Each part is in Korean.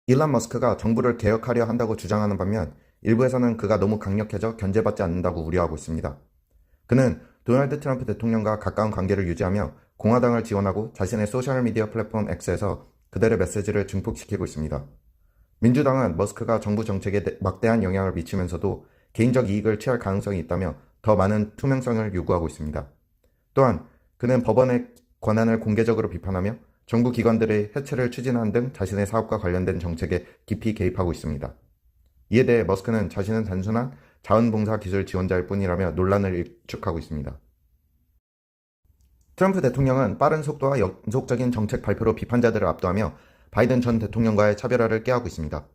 일론 머스크가 정부를 개혁하려 한다고 주장하는 반면 일부에서는 그가 너무 강력해져 견제받지 않는다고 우려하고 있습니다. 그는 도널드 트럼프 대통령과 가까운 관계를 유지하며 공화당을 지원하고 자신의 소셜미디어 플랫폼 X에서 그들의 메시지를 증폭시키고 있습니다. 민주당은 머스크가 정부 정책에 막대한 영향을 미치면서도 개인적 이익을 취할 가능성이 있다며 더 많은 투명성을 요구하고 있습니다. 또한 그는 법원의 권한을 공개적으로 비판하며 정부 기관들의 해체를 추진하는 등 자신의 사업과 관련된 정책에 깊이 개입하고 있습니다. 이에 대해 머스크는 자신은 단순한 자원봉사 기술 지원자일 뿐이라며 논란을 일축하고 있습니다. 트럼프 대통령은 빠른 속도와 연속적인 정책 발표로 비판자들을 압도하며 바이든 전 대통령과의 차별화를 꾀하고 있습니다.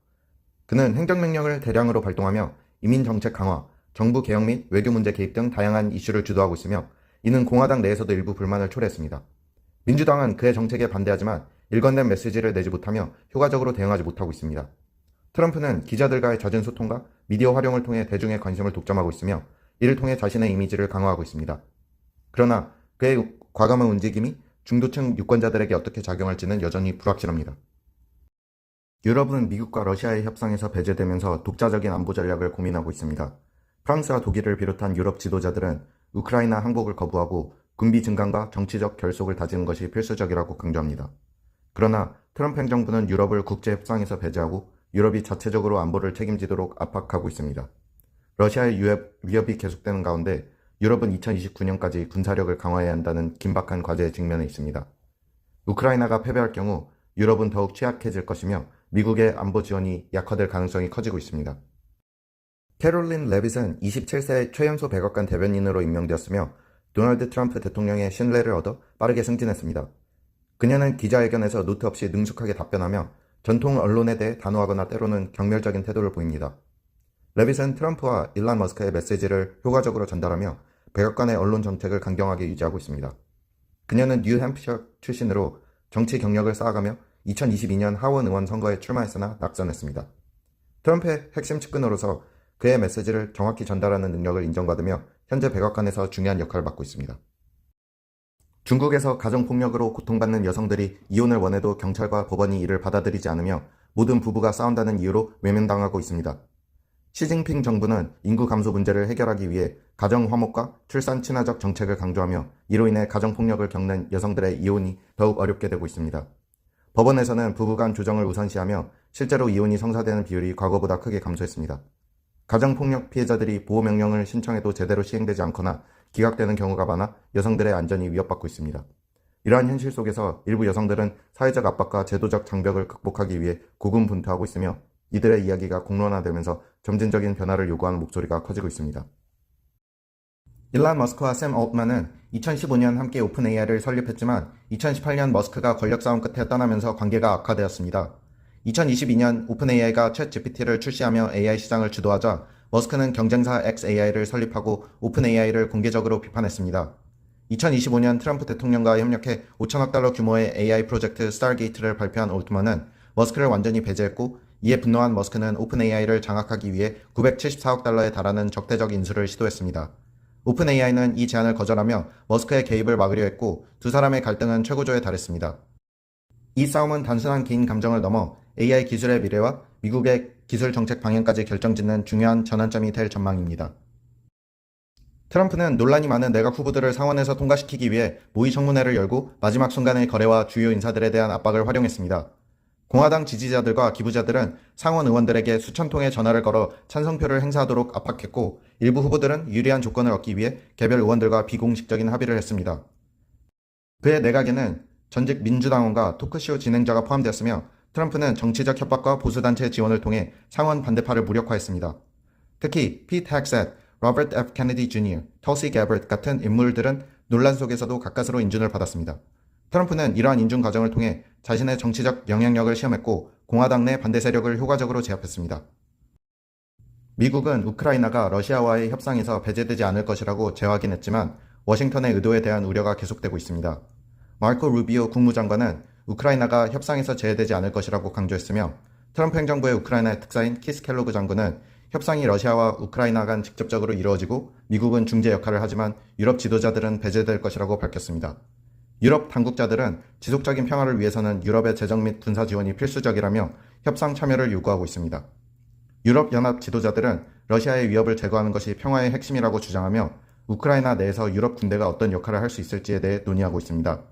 그는 행정명령을 대량으로 발동하며 이민정책 강화, 정부 개혁 및 외교 문제 개입 등 다양한 이슈를 주도하고 있으며 이는 공화당 내에서도 일부 불만을 초래했습니다. 민주당은 그의 정책에 반대하지만 일관된 메시지를 내지 못하며 효과적으로 대응하지 못하고 있습니다. 트럼프는 기자들과의 잦은 소통과 미디어 활용을 통해 대중의 관심을 독점하고 있으며 이를 통해 자신의 이미지를 강화하고 있습니다. 그러나 그의 과감한 움직임이 중도층 유권자들에게 어떻게 작용할지는 여전히 불확실합니다. 유럽은 미국과 러시아의 협상에서 배제되면서 독자적인 안보 전략을 고민하고 있습니다. 프랑스와 독일을 비롯한 유럽 지도자들은 우크라이나 항복을 거부하고 군비 증강과 정치적 결속을 다지는 것이 필수적이라고 강조합니다. 그러나 트럼프 행정부는 유럽을 국제 협상에서 배제하고 유럽이 자체적으로 안보를 책임지도록 압박하고 있습니다. 러시아의 위협이 계속되는 가운데 유럽은 2029년까지 군사력을 강화해야 한다는 긴박한 과제에 직면해 있습니다. 우크라이나가 패배할 경우 유럽은 더욱 취약해질 것이며 미국의 안보 지원이 약화될 가능성이 커지고 있습니다. 캐롤린 레빗은 27세 최연소 백악관 대변인으로 임명되었으며 도널드 트럼프 대통령의 신뢰를 얻어 빠르게 승진했습니다. 그녀는 기자회견에서 노트 없이 능숙하게 답변하며 전통 언론에 대해 단호하거나 때로는 경멸적인 태도를 보입니다. 레빗은 트럼프와 일론 머스크의 메시지를 효과적으로 전달하며 백악관의 언론 정책을 강경하게 유지하고 있습니다. 그녀는 뉴햄프셔 출신으로 정치 경력을 쌓아가며 2022년 하원 의원 선거에 출마했으나 낙선했습니다. 트럼프의 핵심 측근으로서 그의 메시지를 정확히 전달하는 능력을 인정받으며 현재 백악관에서 중요한 역할을 맡고 있습니다. 중국에서 가정폭력으로 고통받는 여성들이 이혼을 원해도 경찰과 법원이 이를 받아들이지 않으며 모든 부부가 싸운다는 이유로 외면당하고 있습니다. 시진핑 정부는 인구 감소 문제를 해결하기 위해 가정 화목과 출산 친화적 정책을 강조하며 이로 인해 가정폭력을 겪는 여성들의 이혼이 더욱 어렵게 되고 있습니다. 법원에서는 부부 간 조정을 우선시하며 실제로 이혼이 성사되는 비율이 과거보다 크게 감소했습니다. 가정폭력 피해자들이 보호명령을 신청해도 제대로 시행되지 않거나 기각되는 경우가 많아 여성들의 안전이 위협받고 있습니다. 이러한 현실 속에서 일부 여성들은 사회적 압박과 제도적 장벽을 극복하기 위해 고군분투하고 있으며 이들의 이야기가 공론화되면서 점진적인 변화를 요구하는 목소리가 커지고 있습니다. 일론 머스크와 샘 올트만은 2015년 함께 오픈 AI를 설립했지만 2018년 머스크가 권력 싸움 끝에 떠나면서 관계가 악화되었습니다. 2022년 오픈 AI가 챗 GPT를 출시하며 AI 시장을 주도하자 머스크는 경쟁사 xAI를 설립하고 오픈 AI를 공개적으로 비판했습니다. 2025년 트럼프 대통령과 협력해 5천억 달러 규모의 AI 프로젝트 스타게이트를 발표한 올트만은 머스크를 완전히 배제했고 이에 분노한 머스크는 오픈 AI를 장악하기 위해 974억 달러에 달하는 적대적 인수를 시도했습니다. 오픈 AI는 이 제안을 거절하며 머스크의 개입을 막으려 했고 두 사람의 갈등은 최고조에 달했습니다. 이 싸움은 단순한 개인 감정을 넘어 AI 기술의 미래와 미국의 기술 정책 방향까지 결정짓는 중요한 전환점이 될 전망입니다. 트럼프는 논란이 많은 내각 후보들을 상원에서 통과시키기 위해 모의 청문회를 열고 마지막 순간의 거래와 주요 인사들에 대한 압박을 활용했습니다. 공화당 지지자들과 기부자들은 상원 의원들에게 수천 통의 전화를 걸어 찬성표를 행사하도록 압박했고 일부 후보들은 유리한 조건을 얻기 위해 개별 의원들과 비공식적인 합의를 했습니다. 그의 내각에는 전직 민주당원과 토크쇼 진행자가 포함되었으며 트럼프는 정치적 협박과 보수단체 지원을 통해 상원 반대파를 무력화했습니다. 특히 피트 헥셋, 로버트 F. 케네디 주니어, 털시 게버트 같은 인물들은 논란 속에서도 가까스로 인준을 받았습니다. 트럼프는 이러한 인준 과정을 통해 자신의 정치적 영향력을 시험했고 공화당 내 반대 세력을 효과적으로 제압했습니다. 미국은 우크라이나가 러시아와의 협상에서 배제되지 않을 것이라고 재확인했지만 워싱턴의 의도에 대한 우려가 계속되고 있습니다. 마르코 루비오 국무장관은 우크라이나가 협상에서 제외되지 않을 것이라고 강조했으며 트럼프 행정부의 우크라이나 특사인 키스 켈로그 장군은 협상이 러시아와 우크라이나 간 직접적으로 이루어지고 미국은 중재 역할을 하지만 유럽 지도자들은 배제될 것이라고 밝혔습니다. 유럽 당국자들은 지속적인 평화를 위해서는 유럽의 재정 및 군사 지원이 필수적이라며 협상 참여를 요구하고 있습니다. 유럽연합 지도자들은 러시아의 위협을 제거하는 것이 평화의 핵심이라고 주장하며 우크라이나 내에서 유럽 군대가 어떤 역할을 할 수 있을지에 대해 논의하고 있습니다.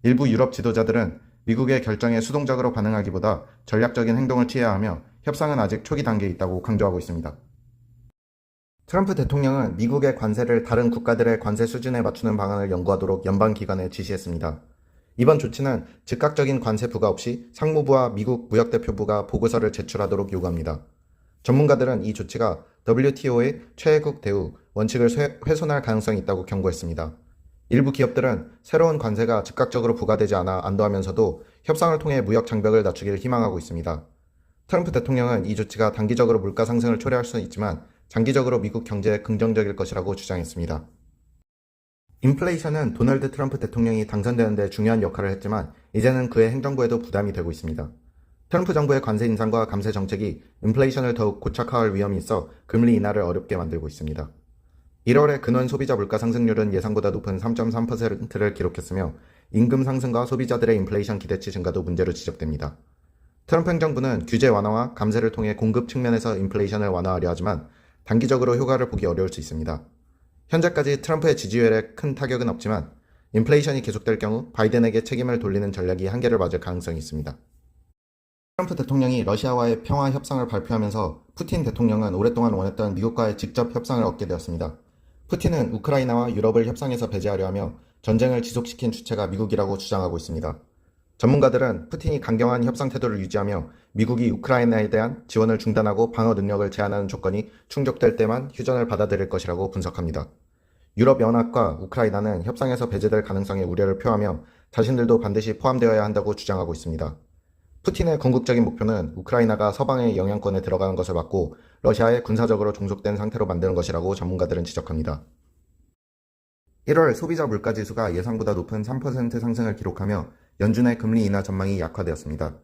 일부 유럽 지도자들은 미국의 결정에 수동적으로 반응하기보다 전략적인 행동을 취해야 하며 협상은 아직 초기 단계에 있다고 강조하고 있습니다. 트럼프 대통령은 미국의 관세를 다른 국가들의 관세 수준에 맞추는 방안을 연구하도록 연방기관에 지시했습니다. 이번 조치는 즉각적인 관세 부과 없이 상무부와 미국 무역대표부가 보고서를 제출하도록 요구합니다. 전문가들은 이 조치가 WTO의 최애국 대우 원칙을 훼손할 가능성이 있다고 경고했습니다. 일부 기업들은 새로운 관세가 즉각적으로 부과되지 않아 안도하면서도 협상을 통해 무역 장벽을 낮추기를 희망하고 있습니다. 트럼프 대통령은 이 조치가 단기적으로 물가 상승을 초래할 수는 있지만 장기적으로 미국 경제에 긍정적일 것이라고 주장했습니다. 인플레이션은 도널드 트럼프 대통령이 당선되는 데 중요한 역할을 했지만 이제는 그의 행정부에도 부담이 되고 있습니다. 트럼프 정부의 관세 인상과 감세 정책이 인플레이션을 더욱 고착화할 위험이 있어 금리 인하를 어렵게 만들고 있습니다. 1월의 근원 소비자 물가 상승률은 예상보다 높은 3.3%를 기록했으며 임금 상승과 소비자들의 인플레이션 기대치 증가도 문제로 지적됩니다. 트럼프 행정부는 규제 완화와 감세를 통해 공급 측면에서 인플레이션을 완화하려 하지만 단기적으로 효과를 보기 어려울 수 있습니다. 현재까지 트럼프의 지지율에 큰 타격은 없지만 인플레이션이 계속될 경우 바이든에게 책임을 돌리는 전략이 한계를 맞을 가능성이 있습니다. 트럼프 대통령이 러시아와의 평화 협상을 발표하면서 푸틴 대통령은 오랫동안 원했던 미국과의 직접 협상을 얻게 되었습니다. 푸틴은 우크라이나와 유럽을 협상에서 배제하려 하며 전쟁을 지속시킨 주체가 미국이라고 주장하고 있습니다. 전문가들은 푸틴이 강경한 협상 태도를 유지하며 미국이 우크라이나에 대한 지원을 중단하고 방어 능력을 제한하는 조건이 충족될 때만 휴전을 받아들일 것이라고 분석합니다. 유럽연합과 우크라이나는 협상에서 배제될 가능성에 우려를 표하며 자신들도 반드시 포함되어야 한다고 주장하고 있습니다. 푸틴의 궁극적인 목표는 우크라이나가 서방의 영향권에 들어가는 것을 막고 러시아에 군사적으로 종속된 상태로 만드는 것이라고 전문가들은 지적합니다. 1월 소비자 물가지수가 예상보다 높은 3% 상승을 기록하며 연준의 금리 인하 전망이 약화되었습니다.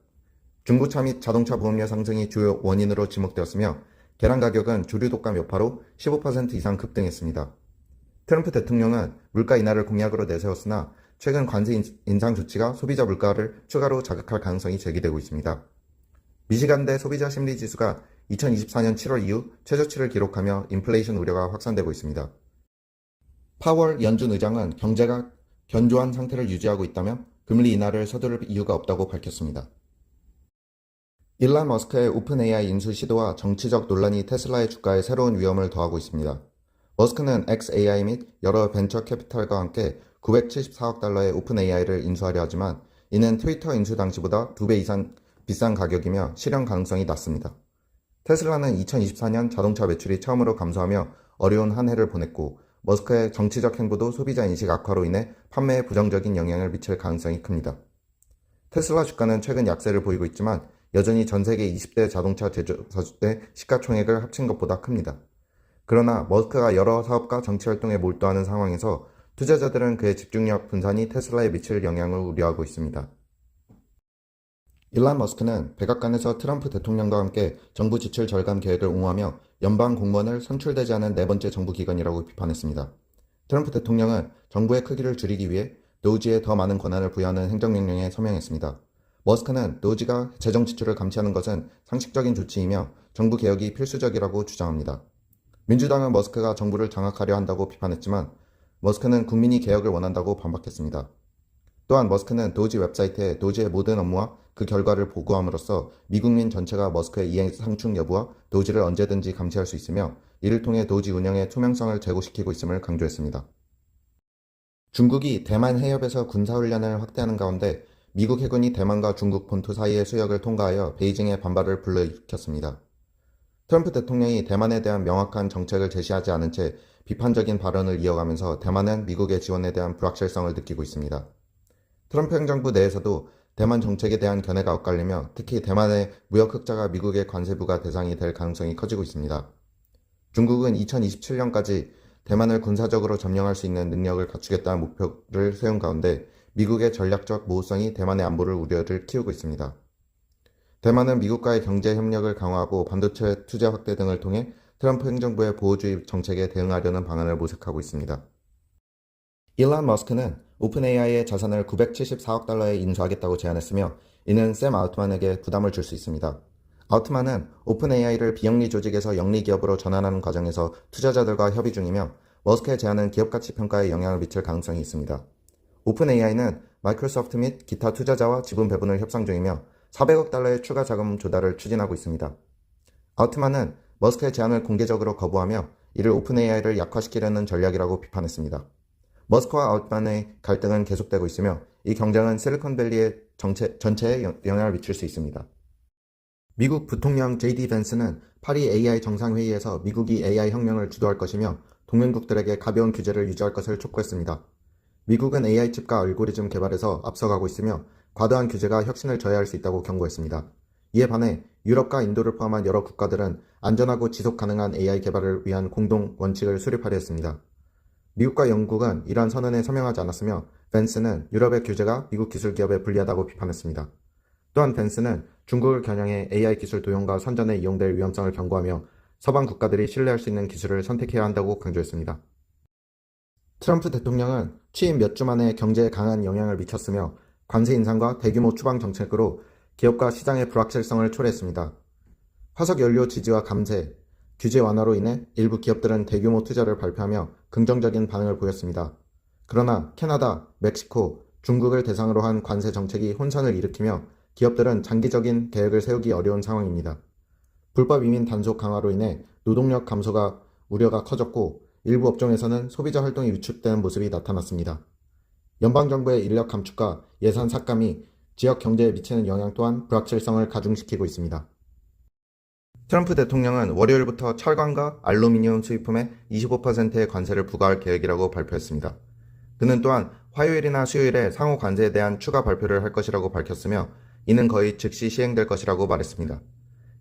중고차 및 자동차 보험료 상승이 주요 원인으로 지목되었으며 계란 가격은 주류 독감 여파로 15% 이상 급등했습니다. 트럼프 대통령은 물가 인하를 공약으로 내세웠으나 최근 관세 인상 조치가 소비자 물가를 추가로 자극할 가능성이 제기되고 있습니다. 미시간대 소비자 심리지수가 2024년 7월 이후 최저치를 기록하며 인플레이션 우려가 확산되고 있습니다. 파월 연준 의장은 경제가 견조한 상태를 유지하고 있다며 금리 인하를 서두를 이유가 없다고 밝혔습니다. 일론 머스크의 오픈 AI 인수 시도와 정치적 논란이 테슬라의 주가에 새로운 위험을 더하고 있습니다. 머스크는 xAI 및 여러 벤처 캐피탈과 함께 974억 달러의 오픈 AI를 인수하려 하지만 이는 트위터 인수 당시보다 2배 이상 비싼 가격이며 실현 가능성이 낮습니다. 테슬라는 2024년 자동차 매출이 처음으로 감소하며 어려운 한 해를 보냈고 머스크의 정치적 행보도 소비자 인식 악화로 인해 판매에 부정적인 영향을 미칠 가능성이 큽니다. 테슬라 주가는 최근 약세를 보이고 있지만 여전히 전 세계 20대 자동차 제조사의 시가총액을 합친 것보다 큽니다. 그러나 머스크가 여러 사업과 정치활동에 몰두하는 상황에서 투자자들은 그의 집중력 분산이 테슬라에 미칠 영향을 우려하고 있습니다. 일론 머스크는 백악관에서 트럼프 대통령과 함께 정부 지출 절감 계획을 옹호하며 연방 공무원을 선출되지 않은 네 번째 정부 기관이라고 비판했습니다. 트럼프 대통령은 정부의 크기를 줄이기 위해 노지에 더 많은 권한을 부여하는 행정명령에 서명했습니다. 머스크는 노지가 재정 지출을 감시하는 것은 상식적인 조치이며 정부 개혁이 필수적이라고 주장합니다. 민주당은 머스크가 정부를 장악하려 한다고 비판했지만 머스크는 국민이 개혁을 원한다고 반박했습니다. 또한 머스크는 도지 웹사이트에 도지의 모든 업무와 그 결과를 보고함으로써 미국민 전체가 머스크의 이행 상충 여부와 도지를 언제든지 감시할 수 있으며 이를 통해 도지 운영의 투명성을 제고시키고 있음을 강조했습니다. 중국이 대만 해협에서 군사훈련을 확대하는 가운데 미국 해군이 대만과 중국 본토 사이의 수역을 통과하여 베이징의 반발을 불러일으켰습니다. 트럼프 대통령이 대만에 대한 명확한 정책을 제시하지 않은 채 비판적인 발언을 이어가면서 대만은 미국의 지원에 대한 불확실성을 느끼고 있습니다. 트럼프 행정부 내에서도 대만 정책에 대한 견해가 엇갈리며 특히 대만의 무역 흑자가 미국의 관세부가 대상이 될 가능성이 커지고 있습니다. 중국은 2027년까지 대만을 군사적으로 점령할 수 있는 능력을 갖추겠다는 목표를 세운 가운데 미국의 전략적 모호성이 대만의 안보를 우려를 키우고 있습니다. 대만은 미국과의 경제 협력을 강화하고 반도체 투자 확대 등을 통해 트럼프 행정부의 보호주의 정책에 대응하려는 방안을 모색하고 있습니다. 일론 머스크는 오픈 AI의 자산을 974억 달러에 인수하겠다고 제안했으며 이는 샘 알트만에게 부담을 줄 수 있습니다. 알트만은 오픈 AI를 비영리 조직에서 영리 기업으로 전환하는 과정에서 투자자들과 협의 중이며 머스크의 제안은 기업 가치 평가에 영향을 미칠 가능성이 있습니다. 오픈 AI는 마이크로소프트 및 기타 투자자와 지분 배분을 협상 중이며 400억 달러의 추가 자금 조달을 추진하고 있습니다. 알트만은 머스크의 제안을 공개적으로 거부하며 이를 오픈 AI를 약화시키려는 전략이라고 비판했습니다. 머스크와 알트만의 갈등은 계속되고 있으며 이 경쟁은 실리콘밸리의 전체에 영향을 미칠 수 있습니다. 미국 부통령 JD 벤스는 파리 AI 정상회의에서 미국이 AI 혁명을 주도할 것이며 동맹국들에게 가벼운 규제를 유지할 것을 촉구했습니다. 미국은 AI 칩과 알고리즘 개발에서 앞서가고 있으며 과도한 규제가 혁신을 저해할 수 있다고 경고했습니다. 이에 반해 유럽과 인도를 포함한 여러 국가들은 안전하고 지속 가능한 AI 개발을 위한 공동 원칙을 수립하려 했습니다. 미국과 영국은 이러한 선언에 서명하지 않았으며 벤스는 유럽의 규제가 미국 기술 기업에 불리하다고 비판했습니다. 또한 벤스는 중국을 겨냥해 AI 기술 도용과 선전에 이용될 위험성을 경고하며 서방 국가들이 신뢰할 수 있는 기술을 선택해야 한다고 강조했습니다. 트럼프 대통령은 취임 몇 주 만에 경제에 강한 영향을 미쳤으며 관세 인상과 대규모 추방 정책으로 기업과 시장의 불확실성을 초래했습니다. 화석 연료 지지와 감세, 규제 완화로 인해 일부 기업들은 대규모 투자를 발표하며 긍정적인 반응을 보였습니다. 그러나 캐나다, 멕시코, 중국을 대상으로 한 관세 정책이 혼선을 일으키며 기업들은 장기적인 계획을 세우기 어려운 상황입니다. 불법 이민 단속 강화로 인해 노동력 감소가 우려가 커졌고 일부 업종에서는 소비자 활동이 위축되는 모습이 나타났습니다. 연방정부의 인력 감축과 예산 삭감이 지역 경제에 미치는 영향 또한 불확실성을 가중시키고 있습니다. 트럼프 대통령은 월요일부터 철강과 알루미늄 수입품에 25%의 관세를 부과할 계획이라고 발표했습니다. 그는 또한 화요일이나 수요일에 상호 관세에 대한 추가 발표를 할 것이라고 밝혔으며 이는 거의 즉시 시행될 것이라고 말했습니다.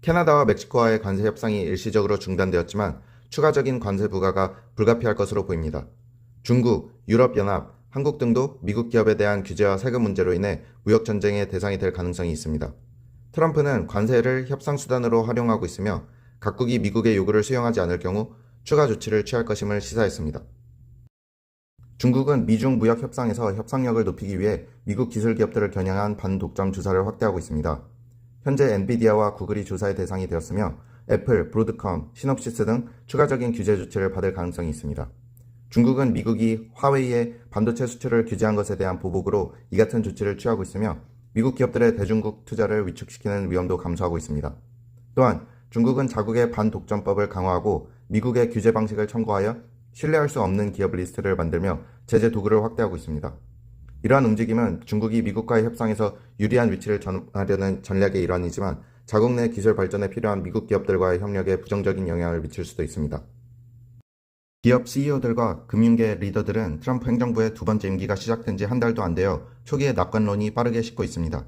캐나다와 멕시코와의 관세 협상이 일시적으로 중단되었지만 추가적인 관세 부과가 불가피할 것으로 보입니다. 중국, 유럽연합, 한국 등도 미국 기업에 대한 규제와 세금 문제로 인해 무역 전쟁의 대상이 될 가능성이 있습니다. 트럼프는 관세를 협상 수단으로 활용하고 있으며 각국이 미국의 요구를 수용하지 않을 경우 추가 조치를 취할 것임을 시사했습니다. 중국은 미중 무역 협상에서 협상력을 높이기 위해 미국 기술 기업들을 겨냥한 반독점 조사를 확대하고 있습니다. 현재 엔비디아와 구글이 조사의 대상이 되었으며 애플, 브로드컴, 시놉시스 등 추가적인 규제 조치를 받을 가능성이 있습니다. 중국은 미국이 화웨이의 반도체 수출을 규제한 것에 대한 보복으로 이 같은 조치를 취하고 있으며 미국 기업들의 대중국 투자를 위축시키는 위험도 감소하고 있습니다. 또한 중국은 자국의 반독점법을 강화하고 미국의 규제 방식을 첨가하여 신뢰할 수 없는 기업 리스트를 만들며 제재 도구를 확대하고 있습니다. 이러한 움직임은 중국이 미국과의 협상에서 유리한 위치를 전하려는 전략의 일환이지만 자국 내 기술 발전에 필요한 미국 기업들과의 협력에 부정적인 영향을 미칠 수도 있습니다. 기업 CEO들과 금융계 리더들은 트럼프 행정부의 두 번째 임기가 시작된 지 한 달도 안 되어 초기의 낙관론이 빠르게 식고 있습니다.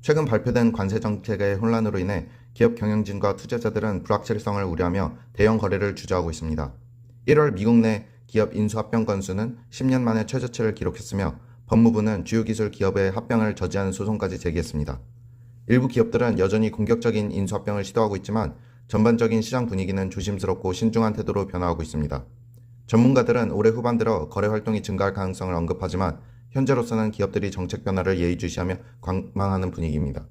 최근 발표된 관세 정책의 혼란으로 인해 기업 경영진과 투자자들은 불확실성을 우려하며 대형 거래를 주저하고 있습니다. 1월 미국 내 기업 인수합병 건수는 10년 만에 최저치를 기록했으며 법무부는 주요 기술 기업의 합병을 저지하는 소송까지 제기했습니다. 일부 기업들은 여전히 공격적인 인수합병을 시도하고 있지만 전반적인 시장 분위기는 조심스럽고 신중한 태도로 변화하고 있습니다. 전문가들은 올해 후반 들어 거래 활동이 증가할 가능성을 언급하지만 현재로서는 기업들이 정책 변화를 예의주시하며 관망하는 분위기입니다.